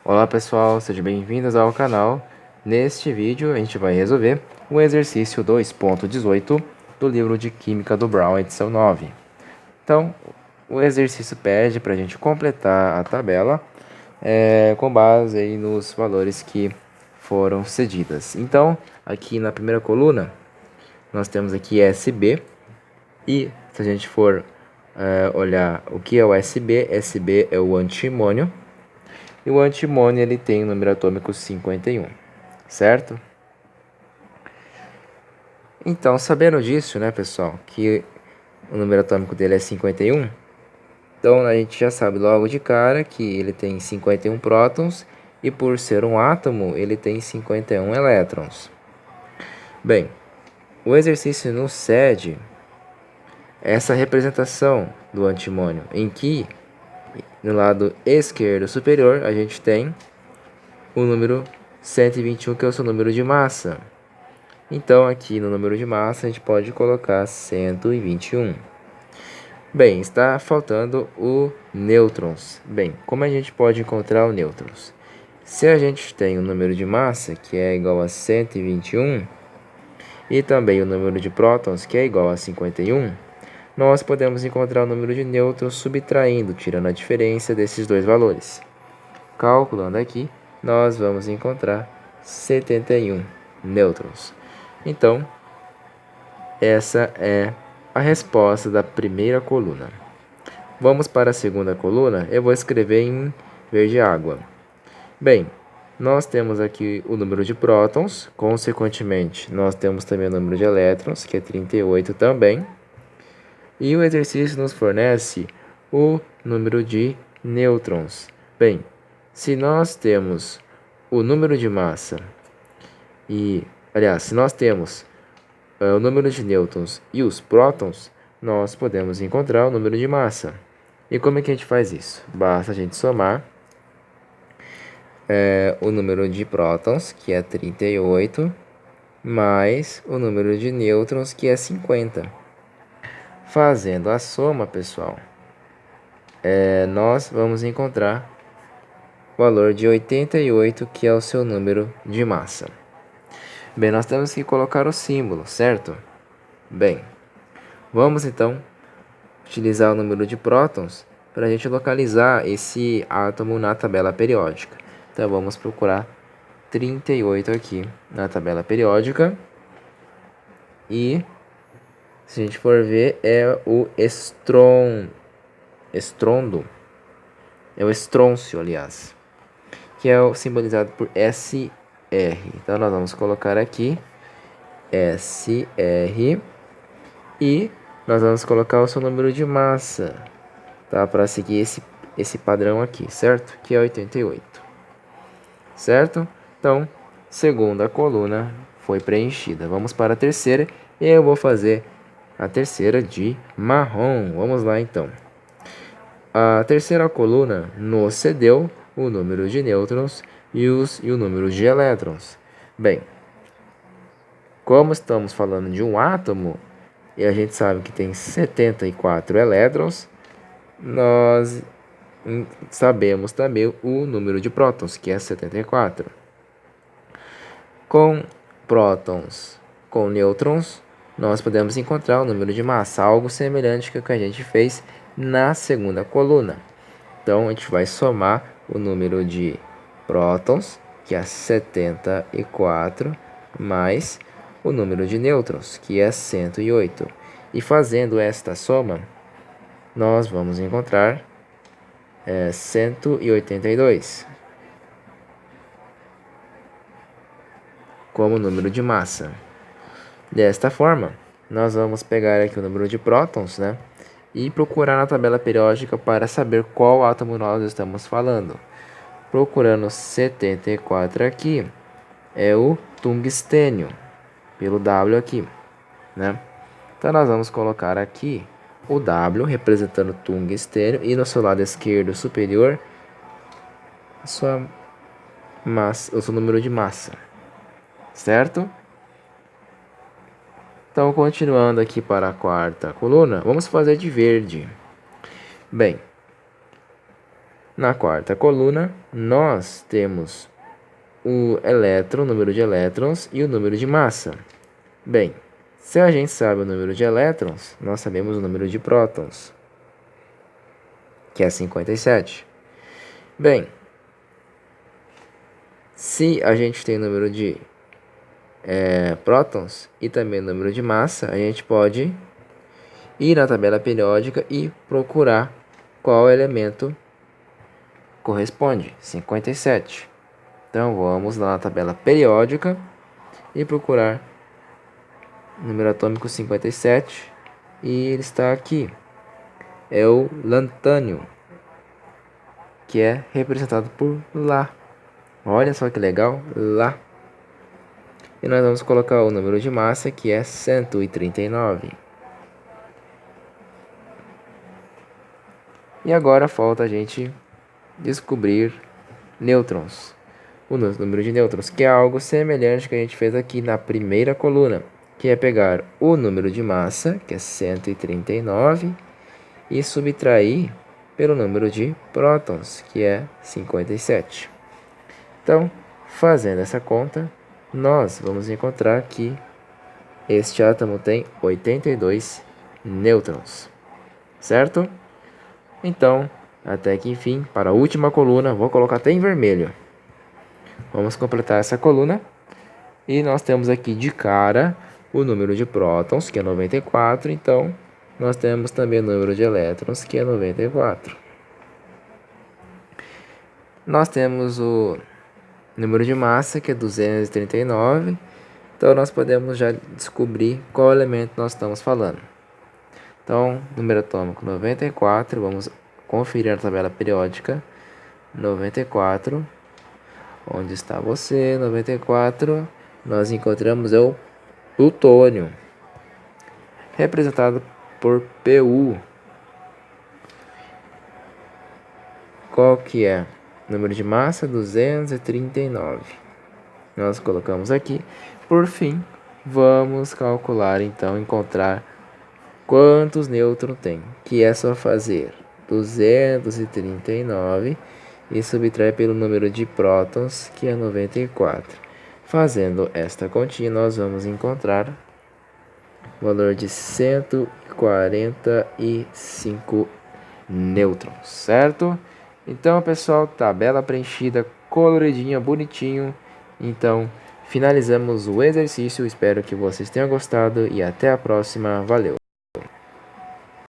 Olá pessoal, sejam bem-vindos ao canal. Neste vídeo a gente vai resolver o exercício 2.18 do livro de Química do Brown, edição 9. Então, o exercício pede para a gente completar a tabela com base aí nos valores que foram cedidas. Então, aqui na primeira coluna, nós temos aqui SB, e se a gente for olhar o que é o SB, SB é o antimônio. E o antimônio ele tem o número atômico 51, certo? Então, sabendo disso, né, pessoal, que o número atômico dele é 51, então a gente já sabe logo de cara que ele tem 51 prótons e por ser um átomo, ele tem 51 elétrons. Bem, o exercício nos cede essa representação do antimônio, em que no lado esquerdo superior a gente tem o número 121, que é o seu número de massa. Então, aqui no número de massa, a gente pode colocar 121. Bem, está faltando o nêutrons. Bem, como a gente pode encontrar o nêutrons? Se a gente tem o número de massa, que é igual a 121, e também o número de prótons, que é igual a 51, nós podemos encontrar o número de nêutrons subtraindo, tirando a diferença desses dois valores. Calculando aqui, nós vamos encontrar 71 nêutrons. Então, essa é a resposta da primeira coluna. Vamos para a segunda coluna. Eu vou escrever em verde água. Bem, nós temos aqui o número de prótons. Consequentemente, nós temos também o número de elétrons, que é 38 também. E o exercício nos fornece o número de nêutrons. Bem, se nós temos o número de massa se nós temos o número de nêutrons e os prótons, nós podemos encontrar o número de massa. E como é que a gente faz isso? Basta a gente somar o número de prótons, que é 38, mais o número de nêutrons, que é 50. Fazendo a soma, pessoal, nós vamos encontrar o valor de 88, que é o seu número de massa. Bem, nós temos que colocar o símbolo, certo? Bem, vamos então utilizar o número de prótons para a gente localizar esse átomo na tabela periódica. Então vamos procurar 38 aqui na tabela periódica. E se a gente for ver, é o estrondo. É o estrôncio, aliás, que é simbolizado por SR. Então nós vamos colocar aqui SR e nós vamos colocar o seu número de massa, tá? Para seguir esse padrão aqui, certo? Que é 88, certo? Então, segunda coluna foi preenchida. Vamos para a terceira e eu vou fazer a terceira de marrom. Vamos lá então. A terceira coluna nos cedeu o número de nêutrons e o número de elétrons. Bem, como estamos falando de um átomo, e a gente sabe que tem 74 elétrons, nós sabemos também o número de prótons, que é 74. Com prótons com nêutrons, nós podemos encontrar o número de massa, algo semelhante ao que a gente fez na segunda coluna. Então, a gente vai somar o número de prótons, que é 74, mais o número de nêutrons, que é 108. E fazendo esta soma, nós vamos encontrar 182 como número de massa. Desta forma, nós vamos pegar aqui o número de prótons, né? E procurar na tabela periódica para saber qual átomo nós estamos falando. Procurando 74 aqui, é o tungstênio, pelo W aqui, né? Então nós vamos colocar aqui o W representando tungstênio e no seu lado esquerdo superior o seu número de massa, certo? Então, continuando aqui para a quarta coluna, vamos fazer de verde. Bem, Na quarta coluna, nós temos o elétron, o número de elétrons e o número de massa. Bem, se a gente sabe o número de elétrons, nós sabemos o número de prótons, que é 57. Bem, se a gente tem o número de prótons e também o número de massa, a gente pode ir na tabela periódica e procurar qual elemento corresponde, 57. Então vamos lá na tabela periódica e procurar o número atômico 57 e ele está aqui. É o lantânio, que é representado por Lá. Olha só que legal, Lá. E nós vamos colocar o número de massa, que é 139. E agora falta a gente descobrir nêutrons. O número de nêutrons, que é algo semelhante que a gente fez aqui na primeira coluna, que é pegar o número de massa, que é 139, e subtrair pelo número de prótons, que é 57. Então, fazendo essa conta, nós vamos encontrar que este átomo tem 82 nêutrons, certo? Então, até que enfim, para a última coluna, vou colocar até em vermelho. Vamos completar essa coluna. E nós temos aqui de cara o número de prótons, que é 94. Então, nós temos também o número de elétrons, que é 94. Nós temos o número de massa, que é 239. Então, nós podemos já descobrir qual elemento nós estamos falando. Então, número atômico 94, vamos conferir a tabela periódica. 94, onde está você? 94, nós encontramos o plutônio, representado por Pu. Qual que é? Número de massa 239. Nós colocamos aqui. Por fim, vamos calcular, então, encontrar quantos nêutrons tem, que é só fazer 239 e subtrair pelo número de prótons, que é 94. Fazendo esta continha, nós vamos encontrar o valor de 145 nêutrons, certo? Então, pessoal, tabela preenchida, coloridinha, bonitinho. Então, finalizamos o exercício. Espero que vocês tenham gostado e até a próxima. Valeu!